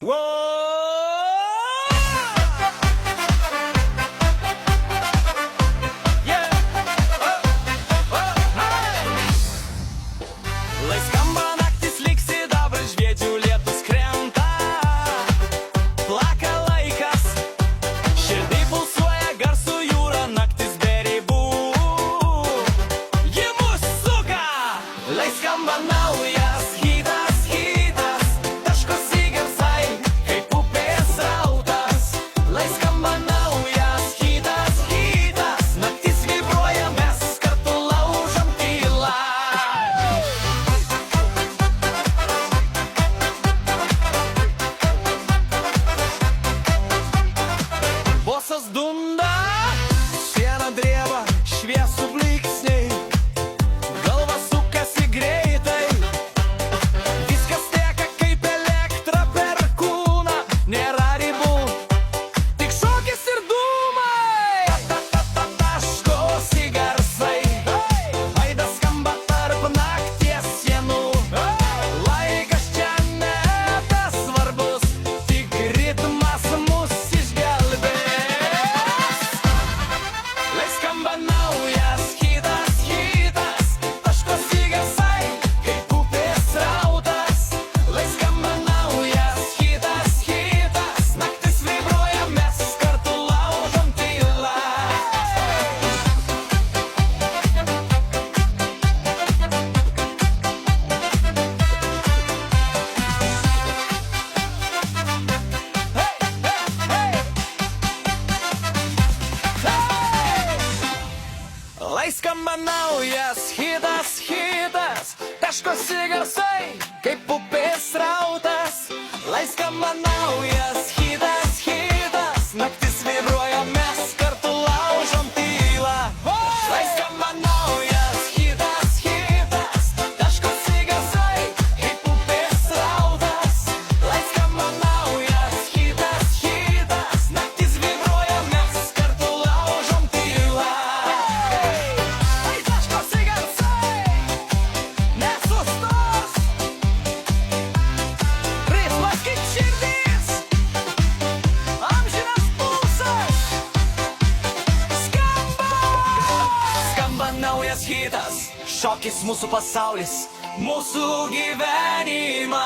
Lai skamba naktis lyg sidabras, žviedžių lietus krenta, plaka laikas, širdį pulsuoja garsų jūra, naktis be ribų, ji mus suka. Lai skamba naujas hitas, hitas, taškosi garsai, kaip upės srautas. Lai skamba naujas hitas, hitas, naktis vibruoja, mes kartu laužam tylą. Bosas dunda, siena drėva, šviesų blyksniai, galva sukasi greitai, viskas teka kaip elektra per kūną, nėra ribų, tik šokis ir dūmai. Taškosi garsai, aidas skamba tarp nakties sienų, laikas čia nebe svarbus, tik ritmas mus išgelbės. Lai skamba naujas hitas, hitas, taškosi garsai, kaip upės srautas. Lai skamba naujas hitas, hitas, naktis vibruoja, mes kartu laužom tylą. Lai skamba naujas hitas, hitas, taškosi garsai, kaip upės srautas. Lai skamba naujas hitas, hitas, naktis vibruoja, mes kartu laužom tylą. Lai skamba naujas hitas, hitas, taškosi garsai, kaip upės srautas. Lai skamba naujas hitas, hitas, naktis vibruoja, mes kartu laužom tylą. Taškosi garsai, nesustos, ritmas kaip širdis, amžinas pulsas. Skamba naujas hitas, šokis mūsų pasaulis, mūsų gyvenimas.